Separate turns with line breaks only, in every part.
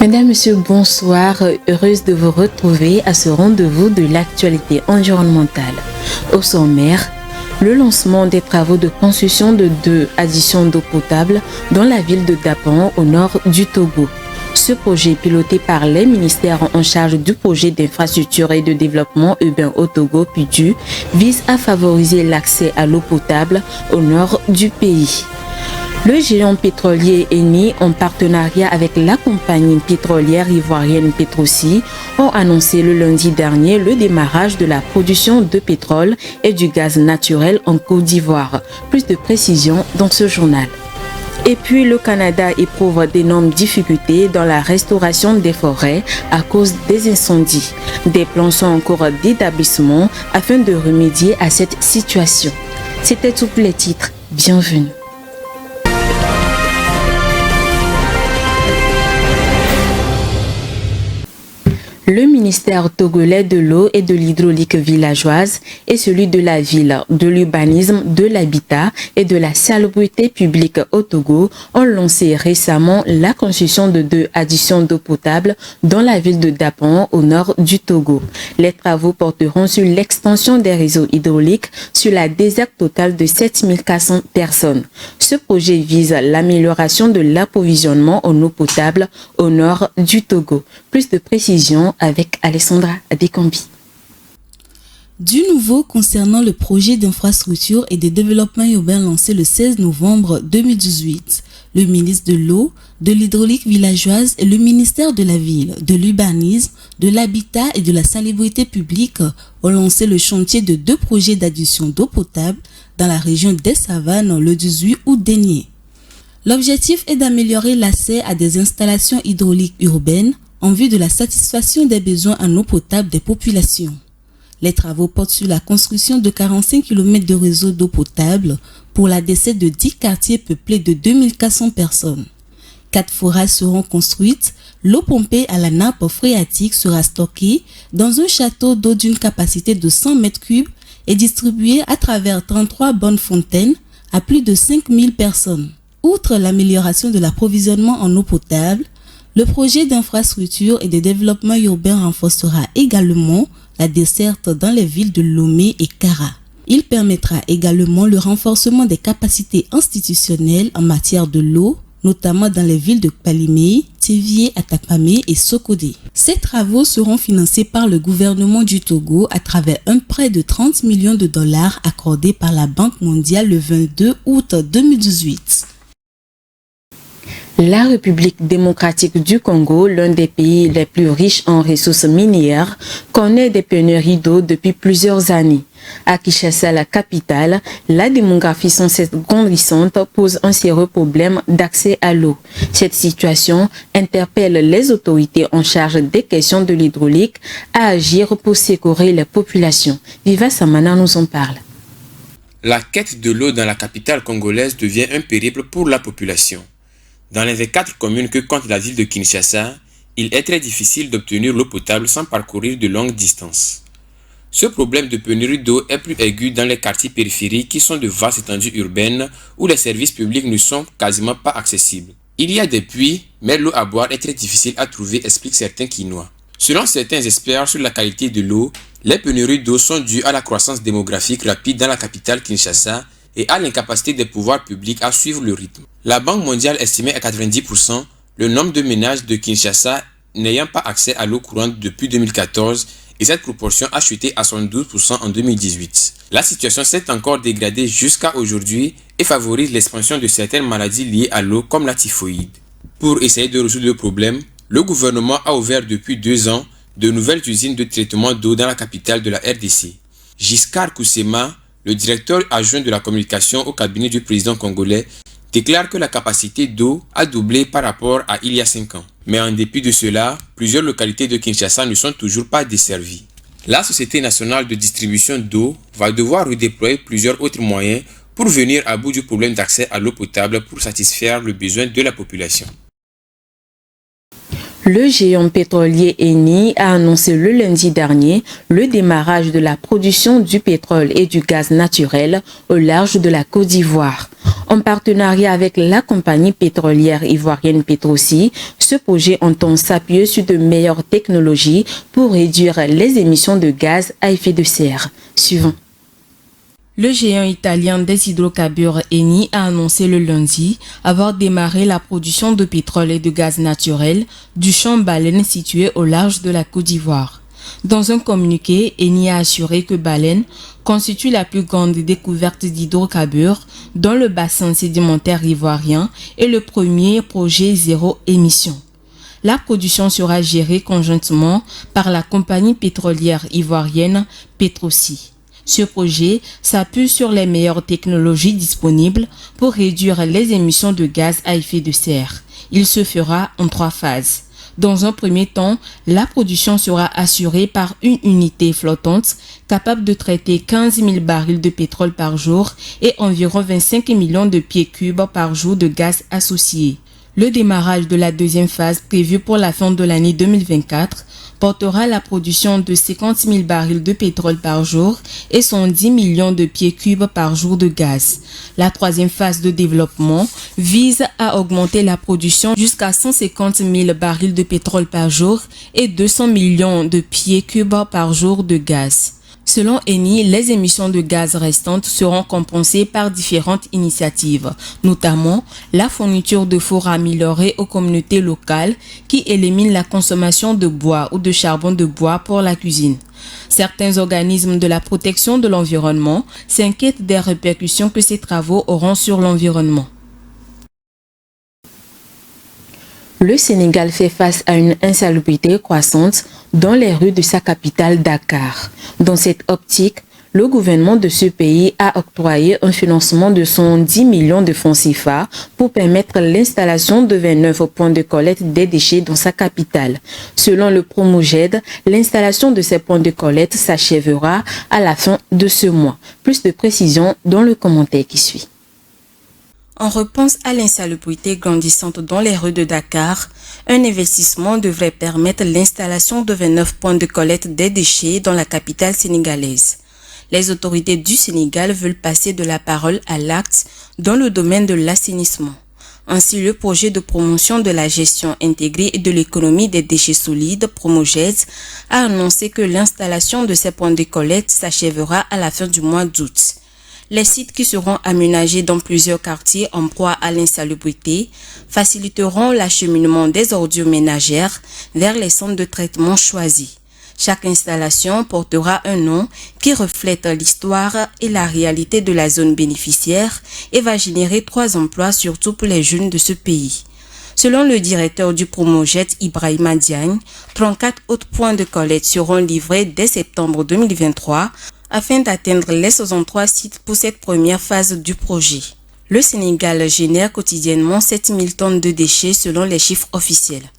Mesdames, Messieurs, bonsoir. Heureuse de vous retrouver à ce rendez-vous de l'actualité environnementale. Au sommaire, le lancement des travaux de construction de 2 additions d'eau potable dans la ville de Dapan, au nord du Togo. Ce projet, piloté par les ministères en charge du projet d'infrastructure et de développement urbain au Togo, PUDU, vise à favoriser l'accès à l'eau potable au nord du pays. Le géant pétrolier Eni, en partenariat avec la compagnie pétrolière ivoirienne Petroci, ont annoncé le lundi dernier le démarrage de la production de pétrole et du gaz naturel en Côte d'Ivoire. Plus de précisions dans ce journal. Et puis, le Canada éprouve d'énormes difficultés dans la restauration des forêts à cause des incendies. Des plans sont en cours d'établissement afin de remédier à cette situation. C'était tous les titres. Bienvenue. Le ministère togolais de l'eau et de l'hydraulique villageoise et celui de la ville, de l'urbanisme, de l'habitat et de la salubrité publique au Togo ont lancé récemment la construction de 2 additions d'eau potable dans la ville de Dapan, au nord du Togo. Les travaux porteront sur l'extension des réseaux hydrauliques sur la desserte totale de 7400 personnes. Ce projet vise l'amélioration de l'approvisionnement en eau potable au nord du Togo. Plus de précisions avec Alessandra Adekambi.
Du nouveau concernant le projet d'infrastructure et de développement urbain lancé le 16 novembre 2018, le ministre de l'eau, de l'hydraulique villageoise et le ministère de la ville, de l'urbanisme, de l'habitat et de la salubrité publique ont lancé le chantier de 2 projets d'adduction d'eau potable dans la région des Savanes le 18 août dernier. L'objectif est d'améliorer l'accès à des installations hydrauliques urbaines en vue de la satisfaction des besoins en eau potable des populations. Les travaux portent sur la construction de 45 km de réseau d'eau potable pour la desserte de 10 quartiers peuplés de 2400 personnes. 4 forages seront construites, l'eau pompée à la nappe phréatique sera stockée dans un château d'eau d'une capacité de 100 m3 et distribuée à travers 33 bonnes fontaines à plus de 5000 personnes. Outre l'amélioration de l'approvisionnement en eau potable, le projet d'infrastructure et de développement urbain renforcera également la desserte dans les villes de Lomé et Kara. Il permettra également le renforcement des capacités institutionnelles en matière de l'eau, notamment dans les villes de Palimé, Tévié, Atakpamé et Sokodé. Ces travaux seront financés par le gouvernement du Togo à travers un prêt de 30 millions de dollars accordé par la Banque mondiale le 22 août 2018.
La République démocratique du Congo, l'un des pays les plus riches en ressources minières, connaît des pénuries d'eau depuis plusieurs années. À Kinshasa, la capitale, la démographie sans cesse grandissante pose un sérieux problème d'accès à l'eau. Cette situation interpelle les autorités en charge des questions de l'hydraulique à agir pour secourir les populations. Viva Samana nous en parle.
La quête de l'eau dans la capitale congolaise devient un périple pour la population. Dans les 24 communes que compte la ville de Kinshasa, il est très difficile d'obtenir l'eau potable sans parcourir de longues distances. Ce problème de pénurie d'eau est plus aigu dans les quartiers périphériques qui sont de vastes étendues urbaines où les services publics ne sont quasiment pas accessibles. Il y a des puits, mais l'eau à boire est très difficile à trouver, expliquent certains Kinois. Selon certains experts sur la qualité de l'eau, les pénuries d'eau sont dues à la croissance démographique rapide dans la capitale Kinshasa et à l'incapacité des pouvoirs publics à suivre le rythme. La Banque mondiale estimait à 90% le nombre de ménages de Kinshasa n'ayant pas accès à l'eau courante depuis 2014 et cette proportion a chuté à 72% en 2018. La situation s'est encore dégradée jusqu'à aujourd'hui et favorise l'expansion de certaines maladies liées à l'eau comme la typhoïde. Pour essayer de résoudre le problème, le gouvernement a ouvert depuis 2 ans de nouvelles usines de traitement d'eau dans la capitale de la RDC. Giscard Koussema, le directeur adjoint de la communication au cabinet du président congolais, déclare que la capacité d'eau a doublé par rapport à il y a 5 ans. Mais en dépit de cela, plusieurs localités de Kinshasa ne sont toujours pas desservies. La Société nationale de distribution d'eau va devoir redéployer plusieurs autres moyens pour venir à bout du problème d'accès à l'eau potable pour satisfaire le besoin de la population.
Le géant pétrolier Eni a annoncé le lundi dernier le démarrage de la production du pétrole et du gaz naturel au large de la Côte d'Ivoire. En partenariat avec la compagnie pétrolière ivoirienne Petroci, ce projet entend s'appuyer sur de meilleures technologies pour réduire les émissions de gaz à effet de serre. Suivant. Le géant italien des hydrocarbures Eni a annoncé le lundi avoir démarré la production de pétrole et de gaz naturel du champ Baleine situé au large de la Côte d'Ivoire. Dans un communiqué, Eni a assuré que Baleine constitue la plus grande découverte d'hydrocarbures dans le bassin sédimentaire ivoirien et le premier projet zéro émission. La production sera gérée conjointement par la compagnie pétrolière ivoirienne Petroci. Ce projet s'appuie sur les meilleures technologies disponibles pour réduire les émissions de gaz à effet de serre. Il se fera en 3 phases. Dans un premier temps, la production sera assurée par une unité flottante capable de traiter 15 000 barils de pétrole par jour et environ 25 millions de pieds cubes par jour de gaz associé. Le démarrage de la deuxième phase prévue pour la fin de l'année 2024 portera la production de 50 000 barils de pétrole par jour et 110 millions de pieds cubes par jour de gaz. La troisième phase de développement vise à augmenter la production jusqu'à 150 000 barils de pétrole par jour et 200 millions de pieds cubes par jour de gaz. Selon Eni, les émissions de gaz restantes seront compensées par différentes initiatives, notamment la fourniture de fours améliorés aux communautés locales qui éliminent la consommation de bois ou de charbon de bois pour la cuisine. Certains organismes de la protection de l'environnement s'inquiètent des répercussions que ces travaux auront sur l'environnement. Le Sénégal fait face à une insalubrité croissante dans les rues de sa capitale Dakar. Dans cette optique, le gouvernement de ce pays a octroyé un financement de 110 millions de francs CFA pour permettre l'installation de 29 points de collecte des déchets dans sa capitale. Selon le Promoged, l'installation de ces points de collecte s'achèvera à la fin de ce mois. Plus de précisions dans le commentaire qui suit. En réponse à l'insalubrité grandissante dans les rues de Dakar, un investissement devrait permettre l'installation de 29 points de collecte des déchets dans la capitale sénégalaise. Les autorités du Sénégal veulent passer de la parole à l'acte dans le domaine de l'assainissement. Ainsi, le projet de promotion de la gestion intégrée et de l'économie des déchets solides, Promoged, a annoncé que l'installation de ces points de collecte s'achèvera à la fin du mois d'août. Les sites qui seront aménagés dans plusieurs quartiers en proie à l'insalubrité faciliteront l'acheminement des ordures ménagères vers les centres de traitement choisis. Chaque installation portera un nom qui reflète l'histoire et la réalité de la zone bénéficiaire et va générer 3 emplois surtout pour les jeunes de ce pays. Selon le directeur du Promoged, Ibrahima Diagne, 34 autres points de collecte seront livrés dès septembre 2023 afin d'atteindre les 63 sites pour cette première phase du projet. Le Sénégal génère quotidiennement 7000 tonnes de déchets selon les chiffres officiels.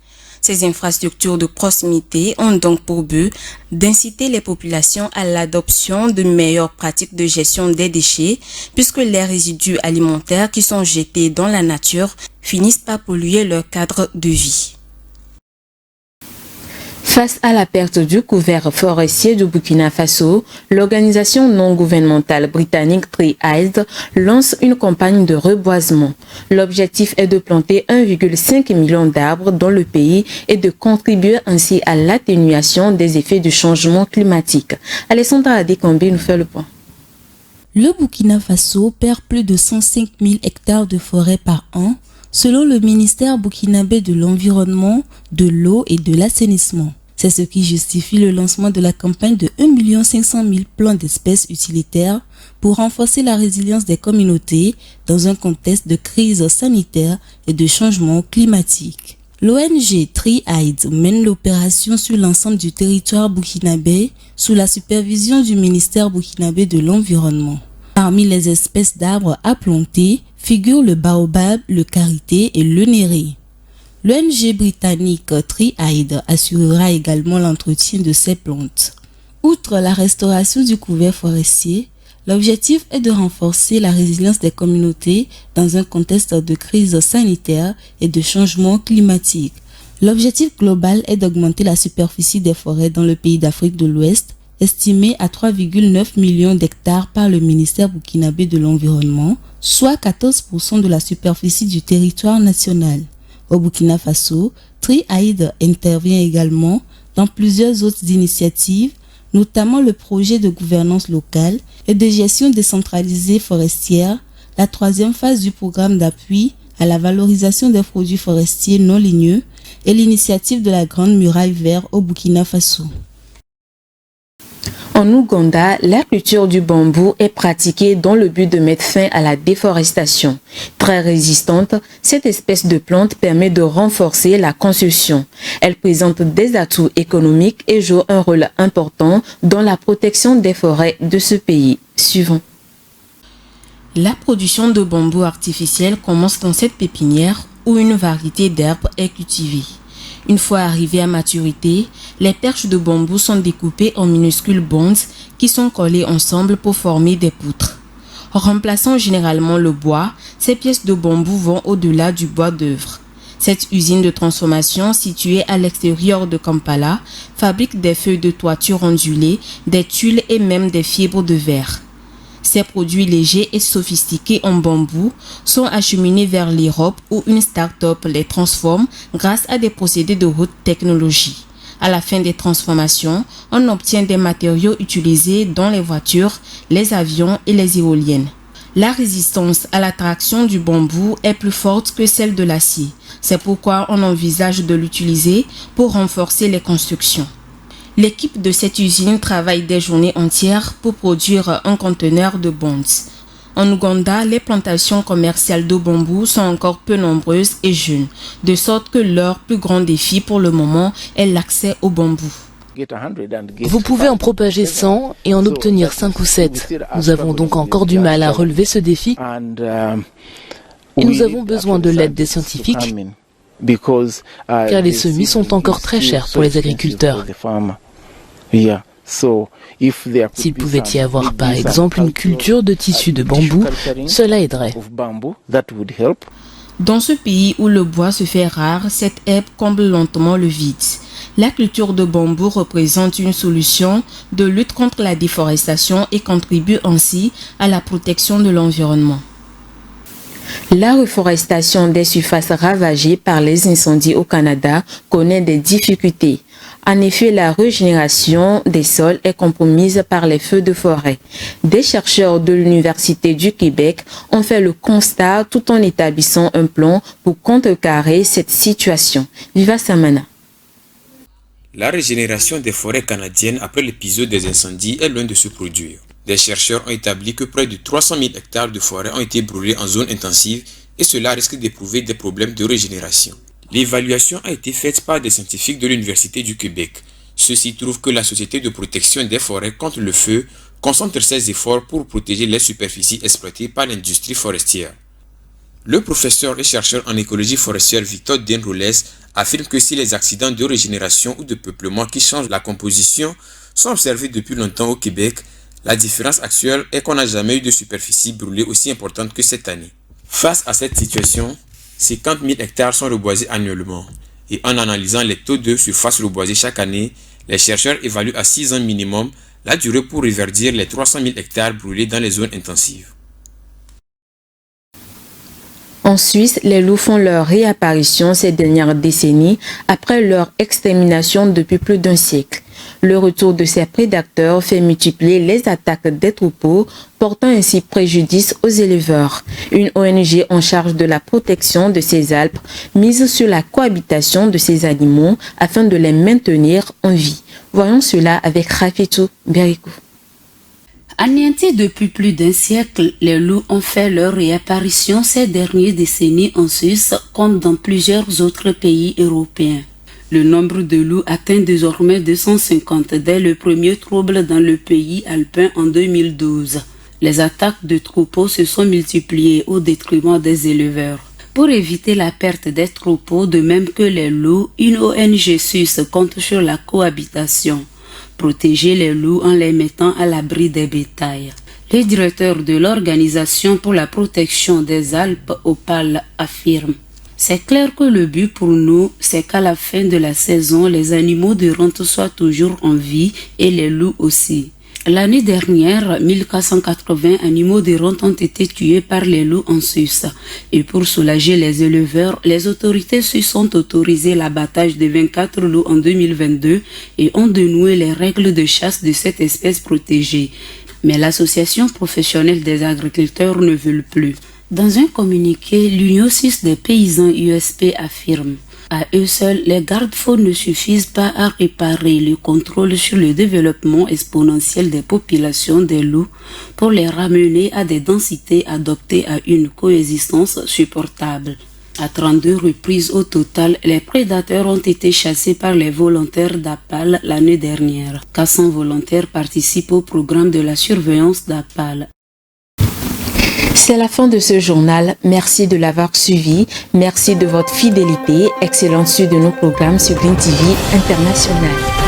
Ces infrastructures de proximité ont donc pour but d'inciter les populations à l'adoption de meilleures pratiques de gestion des déchets puisque les résidus alimentaires qui sont jetés dans la nature finissent par polluer leur cadre de vie. Face à la perte du couvert forestier du Burkina Faso, l'organisation non gouvernementale britannique Tree Eyes lance une campagne de reboisement. L'objectif est de planter 1,5 million d'arbres dans le pays et de contribuer ainsi à l'atténuation des effets du changement climatique. Alessandra Adekambi nous fait le point.
Le Burkina Faso perd plus de 105 000 hectares de forêt par an, selon le ministère burkinabé de l'Environnement, de l'Eau et de l'Assainissement. C'est ce qui justifie le lancement de la campagne de 1 500 000 plants d'espèces utilitaires pour renforcer la résilience des communautés dans un contexte de crise sanitaire et de changement climatique. L'ONG Tree Eyes mène l'opération sur l'ensemble du territoire burkinabé sous la supervision du ministère burkinabé de l'Environnement. Parmi les espèces d'arbres à planter figurent le baobab, le karité et le néré. L'ONG britannique Tree Eyes assurera également l'entretien de ces plantes. Outre la restauration du couvert forestier, l'objectif est de renforcer la résilience des communautés dans un contexte de crise sanitaire et de changement climatique. L'objectif global est d'augmenter la superficie des forêts dans le pays d'Afrique de l'Ouest, estimée à 3,9 millions d'hectares par le ministère burkinabé de l'Environnement, soit 14% de la superficie du territoire national. Au Burkina Faso, Tri-Aid intervient également dans plusieurs autres initiatives, notamment le projet de gouvernance locale et de gestion décentralisée forestière, la troisième phase du programme d'appui à la valorisation des produits forestiers non ligneux et l'initiative de la Grande Muraille Verte au Burkina Faso.
En Ouganda, la culture du bambou est pratiquée dans le but de mettre fin à la déforestation. Très résistante, cette espèce de plante permet de renforcer la construction. Elle présente des atouts économiques et joue un rôle important dans la protection des forêts de ce pays. Suivant. La production de bambou artificiel commence dans cette pépinière où une variété d'herbes est cultivée. Une fois arrivées à maturité, les perches de bambou sont découpées en minuscules bandes qui sont collées ensemble pour former des poutres. Remplaçant généralement le bois, ces pièces de bambou vont au-delà du bois d'œuvre. Cette usine de transformation située à l'extérieur de Kampala fabrique des feuilles de toiture ondulées, des tuiles et même des fibres de verre. Ces produits légers et sophistiqués en bambou sont acheminés vers l'Europe où une start-up les transforme grâce à des procédés de haute technologie. À la fin des transformations, on obtient des matériaux utilisés dans les voitures, les avions et les éoliennes. La résistance à la traction du bambou est plus forte que celle de l'acier. C'est pourquoi on envisage de l'utiliser pour renforcer les constructions. L'équipe de cette usine travaille des journées entières pour produire un conteneur de bonds. En Ouganda, les plantations commerciales de bambou sont encore peu nombreuses et jeunes, de sorte que leur plus grand défi pour le moment est l'accès au bambou.
Vous pouvez en propager 100 et en obtenir 5 ou 7. Nous avons donc encore du mal à relever ce défi et nous avons besoin de l'aide des scientifiques car les semis sont encore très chers pour les agriculteurs. S'il pouvait y avoir par exemple une culture de tissu de bambou, cela aiderait.
Dans ce pays où le bois se fait rare, cette herbe comble lentement le vide. La culture de bambou représente une solution de lutte contre la déforestation et contribue ainsi à la protection de l'environnement. La reforestation des surfaces ravagées par les incendies au Canada connaît des difficultés. En effet, la régénération des sols est compromise par les feux de forêt. Des chercheurs de l'Université du Québec ont fait le constat tout en établissant un plan pour contrecarrer cette situation. Viva Samana.
La régénération des forêts canadiennes après l'épisode des incendies est loin de se produire. Des chercheurs ont établi que près de 300 000 hectares de forêt ont été brûlés en zone intensive et cela risque d'éprouver des problèmes de régénération. L'évaluation a été faite par des scientifiques de l'Université du Québec. Ceux-ci trouvent que la Société de protection des forêts contre le feu concentre ses efforts pour protéger les superficies exploitées par l'industrie forestière. Le professeur et chercheur en écologie forestière Victor Denroles affirme que si les accidents de régénération ou de peuplement qui changent la composition sont observés depuis longtemps au Québec, la différence actuelle est qu'on n'a jamais eu de superficie brûlée aussi importante que cette année. Face à cette situation, 50 000 hectares sont reboisés annuellement. Et en analysant les taux de surface reboisée chaque année, les chercheurs évaluent à 6 ans minimum la durée pour reverdir les 300 000 hectares brûlés dans les zones intensives.
En Suisse, les loups font leur réapparition ces dernières décennies après leur extermination depuis plus d'un siècle. Le retour de ces prédateurs fait multiplier les attaques des troupeaux, portant ainsi préjudice aux éleveurs. Une ONG en charge de la protection de ces Alpes mise sur la cohabitation de ces animaux afin de les maintenir en vie. Voyons cela avec Rafitou Berikou.
Anéantis depuis plus d'un siècle, les loups ont fait leur réapparition ces dernières décennies en Suisse comme dans plusieurs autres pays européens. Le nombre de loups atteint désormais 250 dès le premier trouble dans le pays alpin en 2012. Les attaques de troupeaux se sont multipliées au détriment des éleveurs. Pour éviter la perte des troupeaux, de même que les loups, une ONG suisse compte sur la cohabitation. Protéger les loups en les mettant à l'abri des bétails. Le directeur de l'Organisation pour la protection des Alpes, OPAL, affirme: C'est clair que le but pour nous, c'est qu'à la fin de la saison, les animaux de rente soient toujours en vie et les loups aussi. L'année dernière, 1480 animaux de rente ont été tués par les loups en Suisse. Et pour soulager les éleveurs, les autorités suisses ont autorisé l'abattage de 24 loups en 2022 et ont dénoué les règles de chasse de cette espèce protégée. Mais l'association professionnelle des agriculteurs ne veut plus. Dans un communiqué, l'Union suisse des paysans USP affirme: à eux seuls, les garde-fous ne suffisent pas à réparer le contrôle sur le développement exponentiel des populations des loups pour les ramener à des densités adaptées à une coexistence supportable. À 32 reprises au total, les prédateurs ont été chassés par les volontaires d'APAL l'année dernière. 400 volontaires participent au programme de la surveillance d'APAL.
C'est la fin de ce journal. Merci de l'avoir suivi. Merci de votre fidélité. Excellente suite de nos programmes sur Green TV International.